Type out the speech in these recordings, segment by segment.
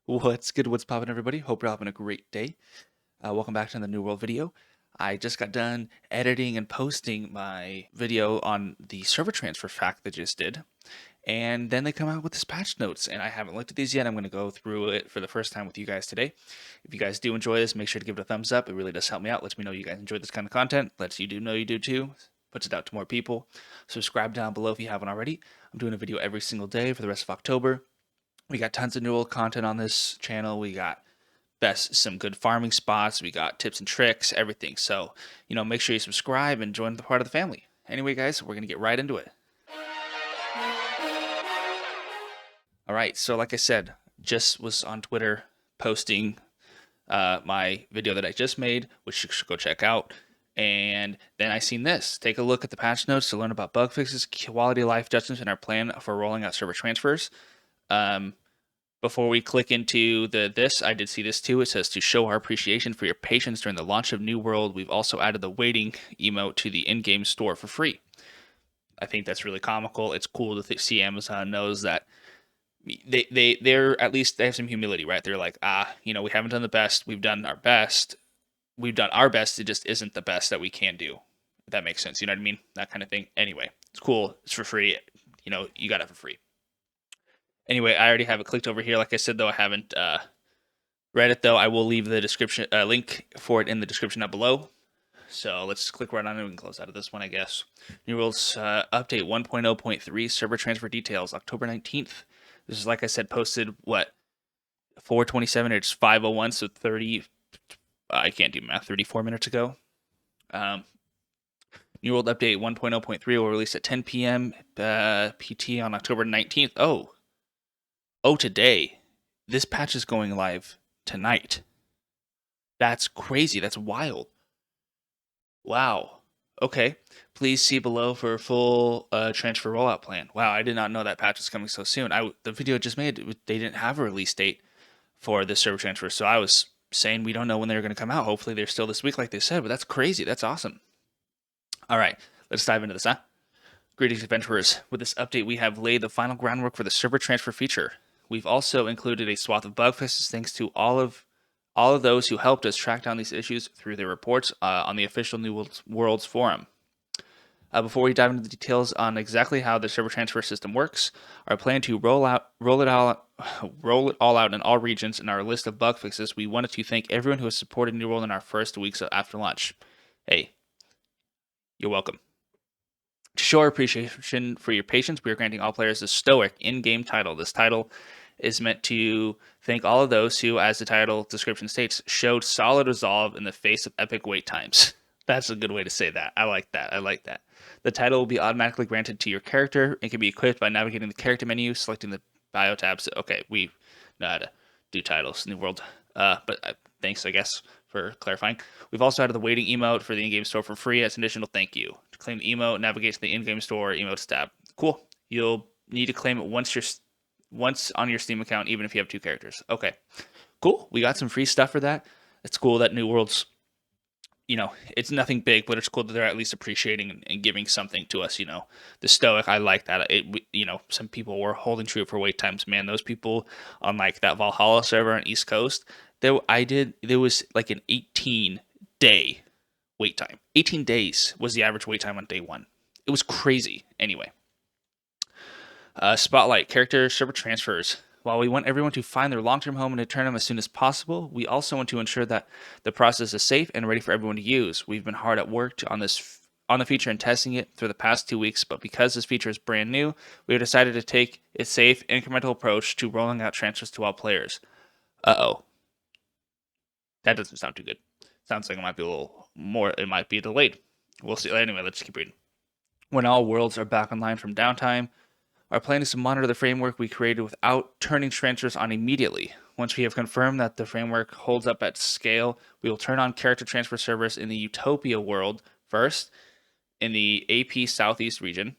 What's good? What's poppin', everybody? Hope you're having a great day. Welcome back to the New World video. I just got done editing and posting my video on the server transfer fact that just did, and then they come out with this patch notes, and I haven't looked at these yet. I'm going to go through it for the first time with you guys today. If you guys do enjoy this, make sure to give it a thumbs up. It really does help me out. Lets me know you guys enjoy this kind of content. Lets you know you do too. Puts it out to more people. Subscribe down below if you haven't already. I'm doing a video every single day for the rest of October. We got tons of New World content on this channel. We got some good farming spots. We got tips and tricks, everything. So, make sure you subscribe and join the part of the family. Anyway, guys, we're going to get right into it. All right. So, like I said, just was on Twitter posting my video that I just made, which you should go check out. And then I seen this. Take a look at the patch notes to learn about bug fixes, quality of life adjustments, and our plan for rolling out server transfers. Before we click into this, I did see this too. It says to show our appreciation for your patience during the launch of New World, we've also added the waiting emote to the in-game store for free. I think that's really comical. It's cool to see Amazon knows that they're at least they have some humility, right? They're like, we haven't done the best. We've done our best. We've done our best. It just isn't the best that we can do. If that makes sense. You know what I mean? That kind of thing. Anyway, it's cool. It's for free. You got it for free. Anyway, I already have it clicked over here. Like I said, though, I haven't read it, though. I will leave the description link for it in the description down below. So let's click right on it. We can close out of this one, I guess. New World's update 1.0.3 server transfer details, October 19th. This is, like I said, posted, 4:27? It's 5:01, so 30, I can't do math, 34 minutes ago. New World update 1.0.3 will release at 10 p.m. PT on October 19th. Today. This patch is going live tonight. That's crazy. That's wild. Wow. Okay. Please see below for a full transfer rollout plan. Wow, I did not know that patch was coming so soon. The video I just made, they didn't have a release date for this server transfer, so I was saying we don't know when they're going to come out. Hopefully they're still this week like they said, but that's crazy. That's awesome. All right, let's dive into this, huh? Greetings, adventurers. With this update, we have laid the final groundwork for the server transfer feature. We've also included a swath of bug fixes thanks to all of those who helped us track down these issues through their reports on the official New Worlds forum. Before we dive into the details on exactly how the server transfer system works, our plan to roll it all out in all regions, and our list of bug fixes, we wanted to thank everyone who has supported New World in our first weeks after launch. Hey, you're welcome. To show our appreciation for your patience, we are granting all players the Stoic in-game title. This title is meant to thank all of those who, as the title description states, showed solid resolve in the face of epic wait times. That's a good way to say that. I like that. The title will be automatically granted to your character and can be equipped by navigating the character menu, selecting the bio tabs. Okay, we know how to do titles, New World. But thanks, I guess, for clarifying. We've also added the waiting emote for the in-game store for free as an additional thank you. To claim the emote, navigate to the in-game store emotes tab. Cool. You'll need to claim it once on your Steam account, even if you have two characters. Okay, cool. We got some free stuff for that. It's cool that New World's, it's nothing big, but it's cool that they're at least appreciating and giving something to us. The Stoic, I like that. Some people were holding true for wait times. Man, those people on like that Valhalla server on East Coast, there was like an 18-day wait time. 18 days was the average wait time on day one. It was crazy. Anyway. Spotlight, character server transfers. While we want everyone to find their long-term home and return them as soon as possible, we also want to ensure that the process is safe and ready for everyone to use. We've been hard at work on the feature and testing it for the past 2 weeks, but because this feature is brand new, we have decided to take a safe, incremental approach to rolling out transfers to all players. Uh-oh. That doesn't sound too good. Sounds like it might be a little more, it might be delayed. We'll see. Anyway, let's keep reading. When all worlds are back online from downtime, our plan is to monitor the framework we created without turning transfers on immediately. Once we have confirmed that the framework holds up at scale, we will turn on character transfer servers in the Utopia world first, in the AP Southeast region.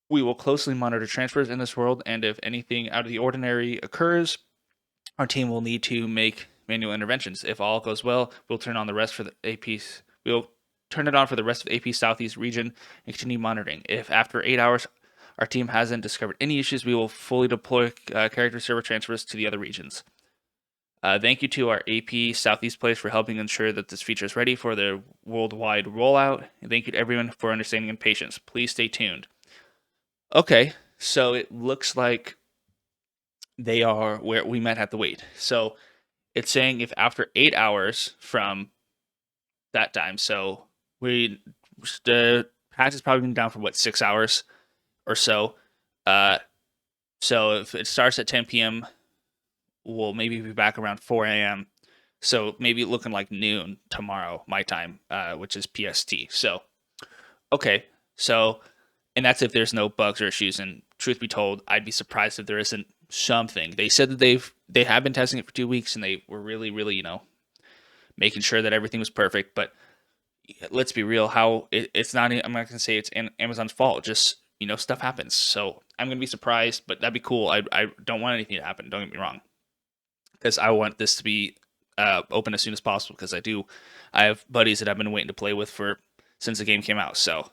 We will closely monitor transfers in this world, and if anything out of the ordinary occurs, our team will need to make manual interventions. If all goes well, we'll turn on the rest for the APs. We'll turn it on for the rest of the AP Southeast region and continue monitoring. If after 8 hours Our team hasn't discovered any issues. We will fully deploy character server transfers to the other regions. Thank you to our AP Southeast players for helping ensure that this feature is ready for the worldwide rollout. And thank you to everyone for understanding and patience. Please stay tuned. Okay, so it looks like they are where we might have to wait. So it's saying if after 8 hours from that time, so the patch has probably been down for what, 6 hours or so. So if it starts at 10 p.m., we'll maybe be back around 4 a.m. So maybe looking like noon tomorrow, my time, which is PST. So, okay. So, and that's if there's no bugs or issues. And truth be told, I'd be surprised if there isn't something. They said that they have been testing it for 2 weeks, and they were really, really, making sure that everything was perfect. But let's be real, it's not. I'm not gonna say it's Amazon's fault. Just stuff happens. So I'm gonna be surprised, but that'd be cool. I don't want anything to happen. Don't get me wrong, because I want this to be open as soon as possible. Because I have buddies that I've been waiting to play with since the game came out. So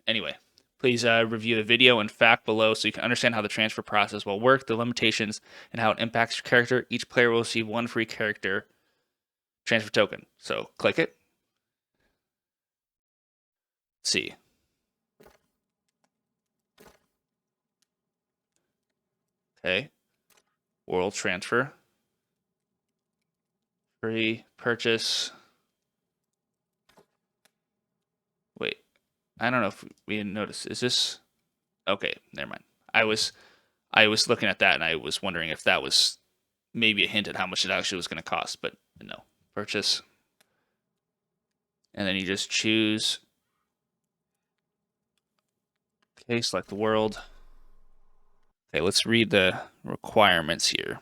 anyway, please review the video and fact below so you can understand how the transfer process will work, the limitations, and how it impacts your character. Each player will receive one free character transfer token. So click it. Let's see. Okay. World transfer. Free purchase. Wait. I don't know if we didn't notice. Is this okay? Never mind. I was looking at that and I was wondering if that was maybe a hint at how much it actually was going to cost, but no. Purchase. And then you just choose. Okay, select the world. Okay, let's read the requirements here.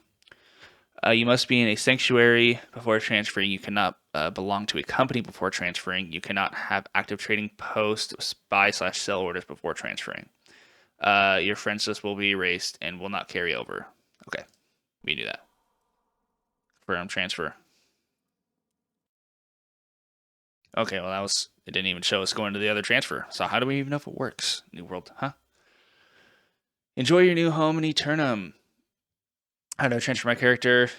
You must be in a sanctuary before transferring. You cannot belong to a company before transferring. You cannot have active trading posts, buy/sell orders before transferring. Your friends list will be erased and will not carry over. Okay, we do that. Confirm transfer. Okay, well it didn't even show us going to the other transfer. So how do we even know if it works? New world, huh? Enjoy your new home in Eternum. How do I transfer my character?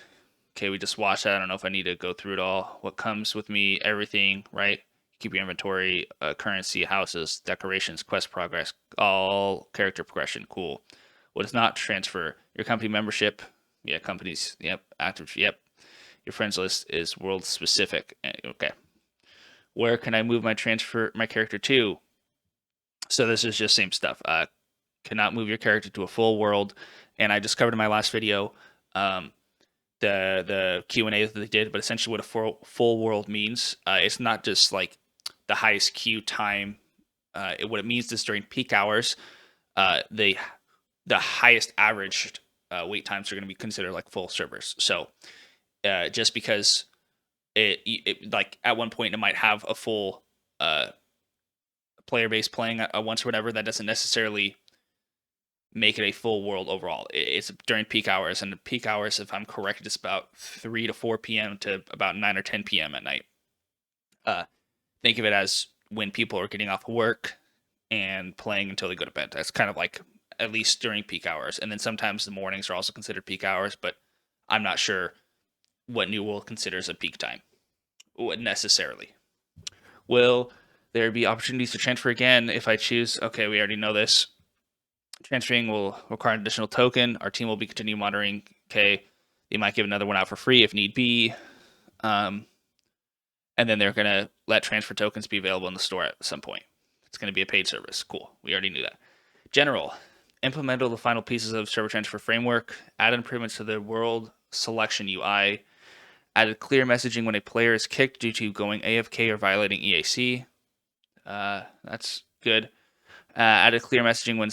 Okay, we just watched that. I don't know if I need to go through it all. What comes with me, everything, right? Keep your inventory, currency, houses, decorations, quest progress, all character progression. Cool. What does not transfer? Your company membership. Yeah, companies. Yep. Active. Yep. Your friends list is world specific. Okay. Where can I move my character to? So this is just same stuff. Cannot move your character to a full world. And I just covered in my last video the Q&A that they did, but essentially what a full world means. It's not just like the highest queue time. What it means is during peak hours, the highest averaged wait times are going to be considered like full servers. So just because it like at one point it might have a full player base playing at once or whatever, that doesn't necessarily make it a full world overall. It's during peak hours, and the peak hours, if I'm correct, it's about 3 to 4 p.m. to about 9 or 10 p.m. at night. Think of it as when people are getting off work and playing until they go to bed. That's kind of like at least during peak hours. And then sometimes the mornings are also considered peak hours, but I'm not sure what New World considers a peak time necessarily. Will there be opportunities to transfer again if I choose? Okay, we already know this. Transferring will require an additional token. Our team will be continuing monitoring. Okay, they might give another one out for free if need be. And then they're going to let transfer tokens be available in the store at some point. It's going to be a paid service. Cool. We already knew that. General. Implement all the final pieces of server transfer framework. Add improvements to the world selection UI. Added clear messaging when a player is kicked due to going AFK or violating EAC. That's good. Added clear messaging when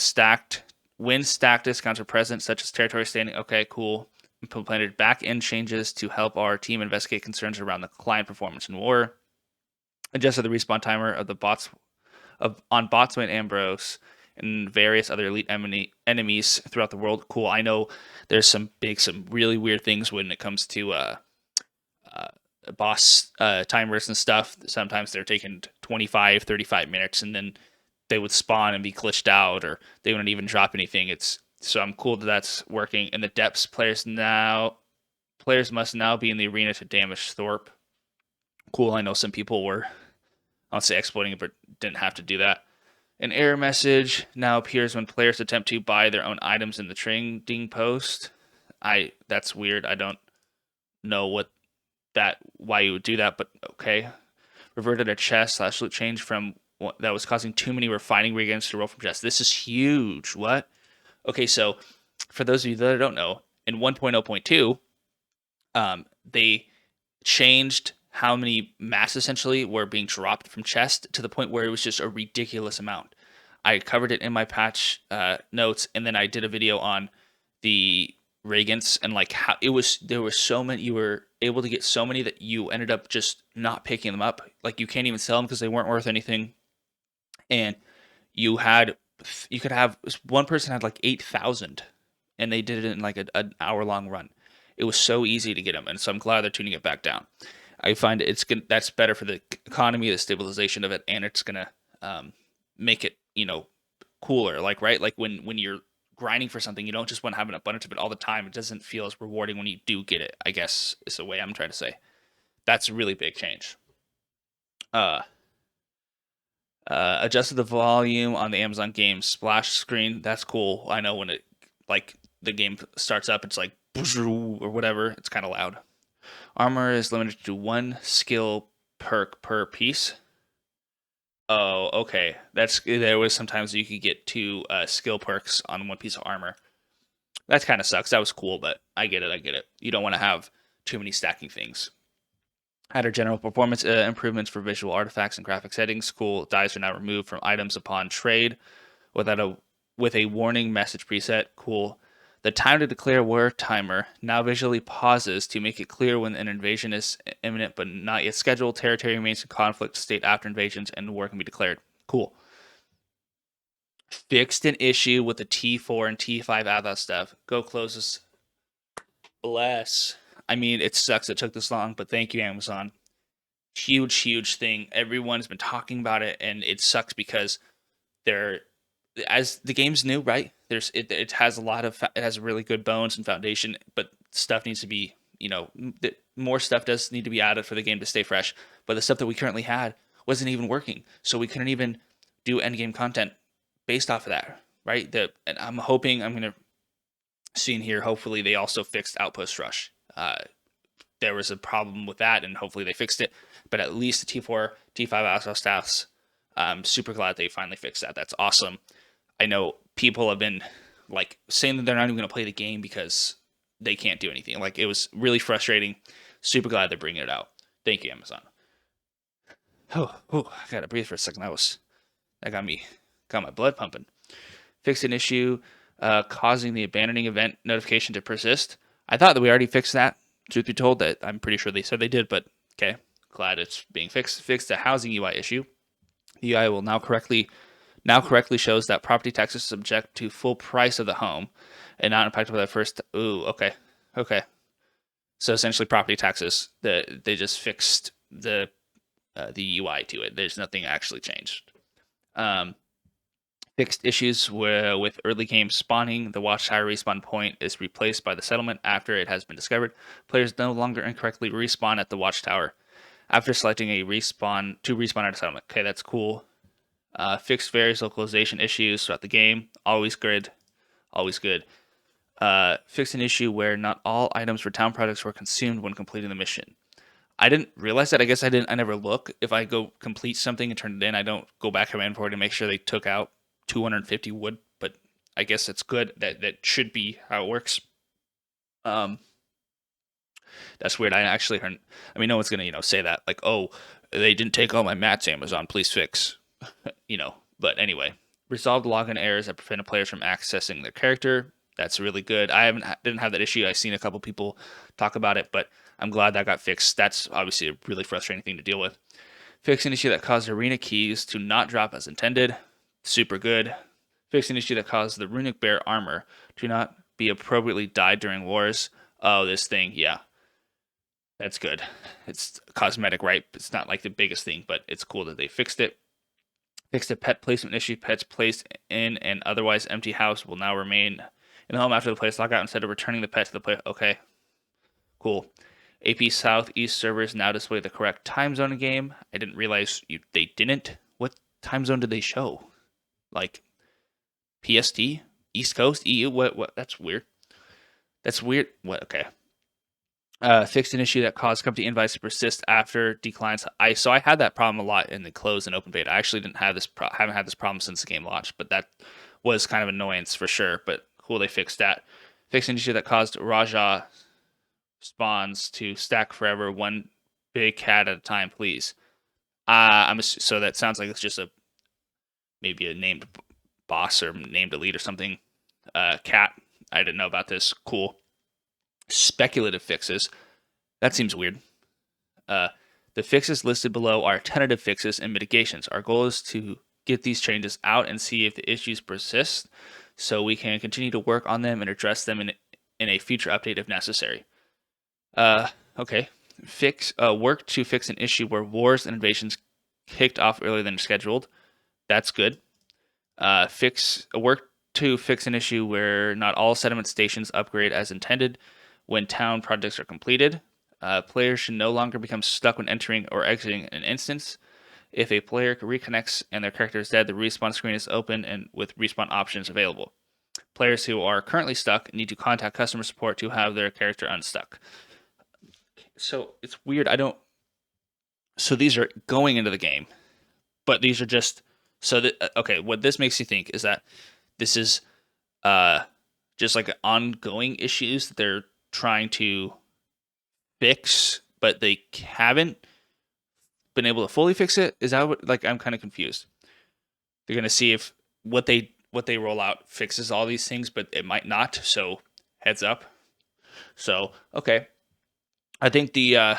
stacked discounts are present, such as territory standing. Okay, cool. Implemented back-end changes to help our team investigate concerns around the client performance in war. Adjusted the respawn timer of the bots on Botsman Ambrose and various other elite enemies throughout the world. Cool. I know there's some really weird things when it comes to boss timers and stuff. Sometimes they're taking 25, 35 minutes, and then they would spawn and be glitched out, or they wouldn't even drop anything. So I'm cool that that's working. In the depths, players must now be in the arena to damage Thorpe. Cool. I know some people were, I won't say exploiting it, but didn't have to do that. An error message now appears when players attempt to buy their own items in the trading post. That's weird. I don't know why you would do that, but okay. Reverted a chest slash loot change from that was causing too many refining reagents to roll from chests. This is huge. What? Okay, so for those of you that don't know, in 1.0.2, they changed how many mats essentially were being dropped from chest to the point where it was just a ridiculous amount. I covered it in my patch notes, and then I did a video on the reagents and like how there were so many, you were able to get so many that you ended up just not picking them up. Like you can't even sell them because they weren't worth anything. And you could have one person had like 8,000, and they did it in like an hour long run. It was so easy to get them, and so I'm glad they're tuning it back down. I find that's better for the economy, the stabilization of it, and it's gonna make it cooler. Like right, like when you're grinding for something, you don't just want to have an abundance of it all the time. It doesn't feel as rewarding when you do get it, I guess is the way I'm trying to say. That's a really big change. Uh, Adjusted the volume on the Amazon game splash screen. That's cool. I know when it like the game starts up, it's like or whatever. It's kind of loud. Armor is limited to one skill perk per piece. Oh, okay. There was sometimes you could get two skill perks on one piece of armor. That kind of sucks. That was cool, but I get it. I get it. You don't want to have too many stacking things. Added general performance improvements for visual artifacts and graphic settings. Cool. Dice are now removed from items upon trade with a warning message preset. Cool. The time to declare war timer now visually pauses to make it clear when an invasion is imminent but not yet scheduled. Territory remains in conflict state after invasions, and war can be declared. Cool. Fixed an issue with the T4 and T5 Athos stuff. Go close this. Bless. I mean, it sucks it took this long, but thank you, Amazon. Huge thing. Everyone's been talking about it, and it sucks because they're as the game's new, right? It has it has really good bones and foundation, but stuff needs to be more stuff does need to be added for the game to stay fresh. But the stuff that we currently had wasn't even working, so we couldn't even do end game content based off of that, right? And I'm hoping I'm gonna see in here. Hopefully, they also fixed Outpost Rush. There was a problem with that, and hopefully they fixed it. But at least the T4, T5 Astro staffs, I'm super glad they finally fixed that. That's awesome. I know people have been like saying that they're not even going to play the game because they can't do anything. Like it was really frustrating. Super glad they're bringing it out. Thank you, Amazon. Oh, I gotta breathe for a second. That got my blood pumping. Fixed an issue causing the abandoning event notification to persist. I thought that we already fixed that. Truth be told, that I'm pretty sure they said they did, but okay, glad it's being fixed. Fixed a housing UI issue. The UI will now correctly shows that property taxes is subject to full price of the home and not impacted by the first. Ooh, okay. So essentially, property taxes. They just fixed the UI to it. There's nothing actually changed. Fixed issues with early game spawning. The watchtower respawn point is replaced by the settlement after it has been discovered. Players no longer incorrectly respawn at the watchtower after selecting a respawn at a settlement. Okay, that's cool. Fixed various localization issues throughout the game. Always good. Fixed an issue where not all items for town products were consumed when completing the mission. I didn't realize that. I guess I never look. If I go complete something and turn it in, I don't go back to my inventory to make sure they took out 250 wood. But I guess it's good. That should be how it works. That's weird. I actually heard. I mean, no one's gonna say that like, oh, they didn't take all my mats. Amazon, please fix. But anyway, resolved login errors that prevented players from accessing their character. That's really good. I didn't have that issue. I've seen a couple people talk about it, but I'm glad that got fixed. That's obviously a really frustrating thing to deal with. Fixed an issue that caused arena keys to not drop as intended. Super good. Fixed an issue that caused the runic bear armor to not be appropriately dyed during wars. Oh, this thing, yeah. That's good. It's cosmetic, right? It's not like the biggest thing, but it's cool that they fixed it. Fixed a pet placement issue. Pets placed in an otherwise empty house will now remain in the home after the player's lockout instead of returning the pet to the player. Okay, cool. AP Southeast servers now display the correct time zone in game. I didn't realize they didn't. What time zone did they show? Like PST, East Coast, EU. What? That's weird. That's weird. What? Okay. Fixed an issue that caused company invites to persist after declines. I had that problem a lot in the closed and open beta. I actually didn't have this. Haven't had this problem since the game launched, but that was kind of annoyance for sure. But cool, they fixed that. Fixed an issue that caused Raja spawns to stack forever, one big cat at a time, please. So that sounds like it's just maybe a named boss or named elite or something. Cat. I didn't know about this. Cool. Speculative fixes. That seems weird. The fixes listed below are tentative fixes and mitigations. Our goal is to get these changes out and see if the issues persist, so we can continue to work on them and address them in a future update if necessary. Okay. Work to fix an issue where wars and invasions kicked off earlier than scheduled. That's good. Work to fix an issue where not all settlement stations upgrade as intended when town projects are completed. Players should no longer become stuck when entering or exiting an instance. If a player reconnects and their character is dead, the respawn screen is open and with respawn options available. Players who are currently stuck need to contact customer support to have their character unstuck. So it's weird. So these are going into the game, but these are just okay. What this makes you think is that this is just like ongoing issues that they're trying to fix, but they haven't been able to fully fix it. Is that what? Like, I'm kind of confused. They're gonna see if what they roll out fixes all these things, but it might not. So heads up. So okay, I think the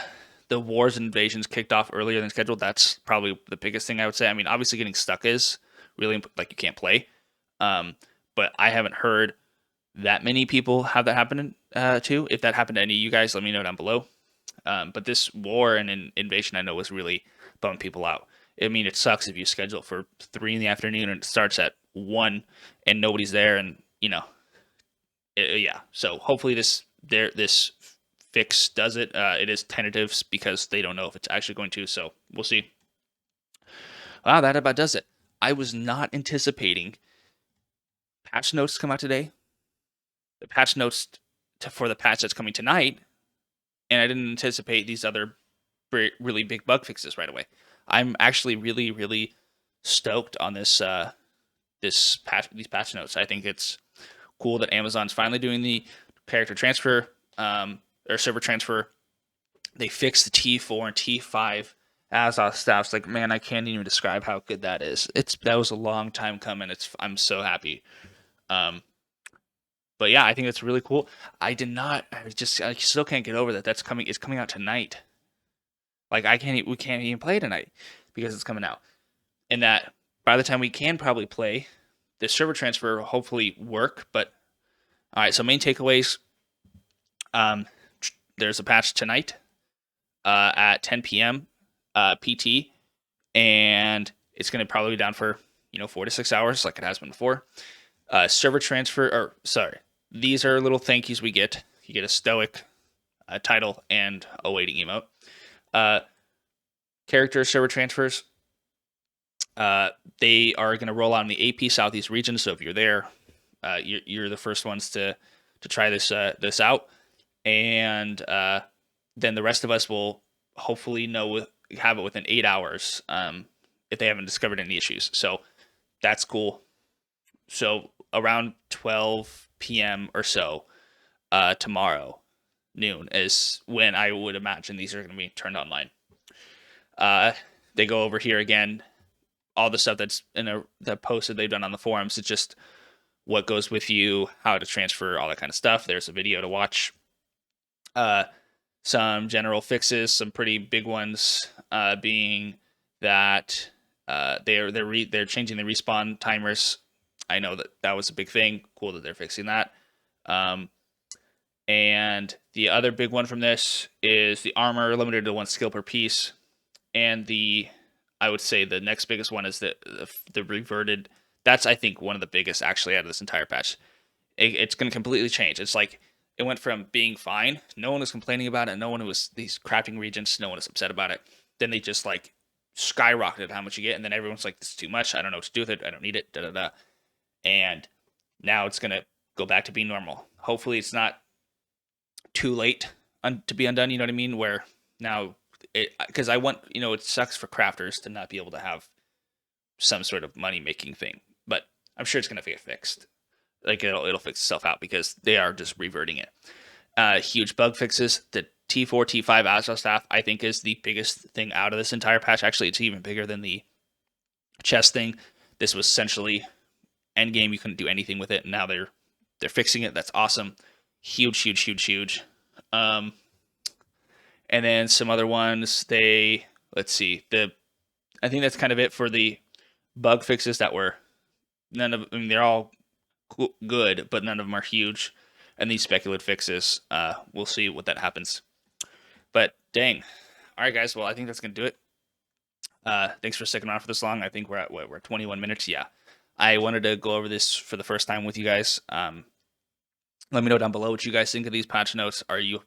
wars and invasions kicked off earlier than scheduled. That's probably the biggest thing I would say. I mean, obviously getting stuck is really like you can't play. But I haven't heard that many people have that happen to. If that happened to any of you guys, let me know down below. But this war and invasion I know was really bumming people out. I mean, it sucks if you schedule for 3 in the afternoon and it starts at 1 and nobody's there, and yeah. So hopefully this fix does it. It is tentative because they don't know if it's actually going to. So we'll see. Wow, that about does it. I was not anticipating patch notes to come out today. The patch notes for the patch that's coming tonight, and I didn't anticipate these other really big bug fixes right away. I'm actually really, really stoked on these patch notes. I think it's cool that Amazon's finally doing the character transfer or server transfer. They fixed the T4 and T5 Azoth staffs. Like, man, I can't even describe how good that is. That was a long time coming. I'm so happy. But yeah, I think it's really cool. I still can't get over that. It's coming out tonight. Like we can't even play tonight because it's coming out. And that by the time we can probably play, the server transfer will hopefully work. But all right, so main takeaways. There's a patch tonight at 10 p.m. PT, and it's going to probably be down for 4 to 6 hours like it has been before. Server transfer, these are little thank yous we get. You get a stoic title and a waiting emote. Character server transfers. They are going to roll out in the AP Southeast region. So if you're there, you're the first ones to try this out, and then the rest of us will hopefully have it within 8 hours if they haven't discovered any issues. So that's cool. So around 12 p.m. or so tomorrow noon is when I would imagine these are going to be turned online. They go over here again, all the stuff that's that posted they've done on the forums. It's just what goes with you, how to transfer, all that kind of stuff. There's a video to watch. Some general fixes, some pretty big ones being that they're changing the respawn timers. I know that was a big thing. Cool that they're fixing that. And the other big one from this is the armor limited to 1 skill per piece, and the I would say the next biggest one is the reverted. That's, I think, one of the biggest actually out of this entire patch. It's going to completely change. It's like it went from being fine, no one was complaining about it, no one was these crafting regions, no one was upset about it. Then they just like skyrocketed how much you get, and then everyone's like, "This is too much. I don't know what to do with it. I don't need it." Da da da. And now it's gonna go back to being normal. Hopefully, it's not too late to be undone. You know what I mean? Where now, because I want, it sucks for crafters to not be able to have some sort of money making thing, but I'm sure it's gonna get fixed. Like it'll fix itself out because they are just reverting it. Huge bug fixes. The T4, T5 Agile staff, I think, is the biggest thing out of this entire patch. Actually, it's even bigger than the chest thing. This was essentially end game. You couldn't do anything with it. And now they're fixing it. That's awesome. Huge, huge, huge, huge. And then some other ones. Let's see. I think that's kind of it for the bug fixes that were they're all good, but none of them are huge. And these speculative fixes, we'll see what that happens. But dang. All right, guys. Well, I think that's going to do it. Thanks for sticking around for this long. I think we're at 21 minutes. Yeah. I wanted to go over this for the first time with you guys. Let me know down below what you guys think of these patch notes. Are you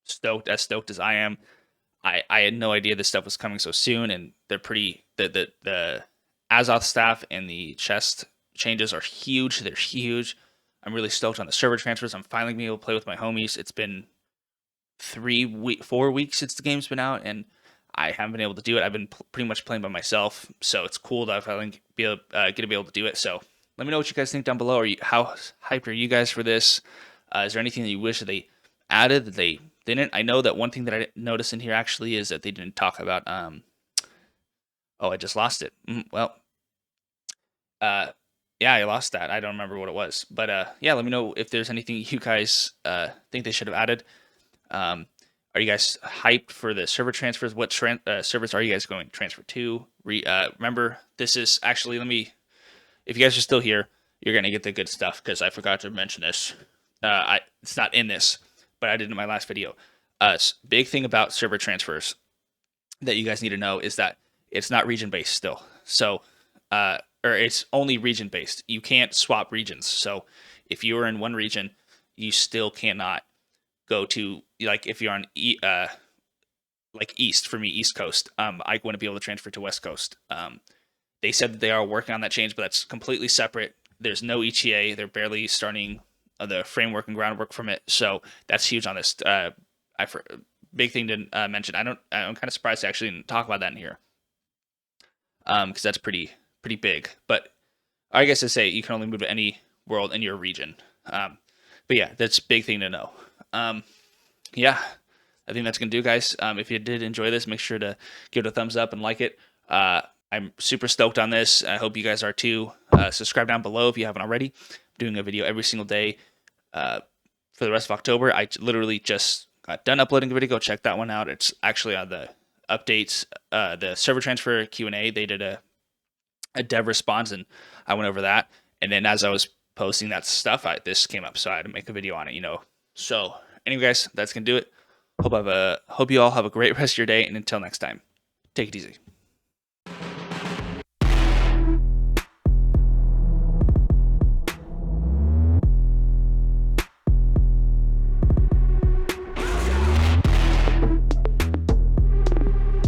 stoked as I am? I had no idea this stuff was coming so soon, and they're pretty. The Azoth staff and the chest changes are huge. They're huge. I'm really stoked on the server transfers. I'm finally being able to play with my homies. It's been 4 weeks since the game's been out, and I haven't been able to do it. I've been pretty much playing by myself, so it's cool that I finally get to be able to do it. So let me know what you guys think down below. How hyped are you guys for this? Is there anything that you wish that they added that they didn't? I know that one thing that I noticed in here actually is that they didn't talk about. Oh, I just lost it. Well, yeah, I lost that. I don't remember what it was, but yeah, let me know if there's anything you guys think they should have added. Are you guys hyped for the server transfers? What servers are you guys going to transfer to? Remember, this is actually, if you guys are still here, you're going to get the good stuff because I forgot to mention this. It's not in this, but I did in my last video. Big thing about server transfers that you guys need to know is that it's not region-based still. So, or it's only region-based. You can't swap regions. So if you are in one region, you still cannot go to, like, if you're on like east, for me, East Coast, I wouldn't be able to transfer to West Coast. They said that they are working on that change, but that's completely separate. There's no ETA. They're barely starting the framework and groundwork from it. So that's huge on this. Big thing to mention. I'm kind of surprised they actually didn't talk about that in here. Because that's pretty big. But I guess to say you can only move to any world in your region. But yeah, that's a big thing to know. Yeah, I think that's going to do, guys. If you did enjoy this, make sure to give it a thumbs up and like it. I'm super stoked on this. I hope you guys are too. Subscribe down below if you haven't already. I'm doing a video every single day for the rest of October. I literally just got done uploading a video. Go check that one out. It's actually on the updates, the server transfer Q&A. They did a dev response, and I went over that. And then as I was posting that stuff, this came up, so I had to make a video on it, So anyway, guys, that's going to do it. Hope you all have a great rest of your day, and until next time, take it easy.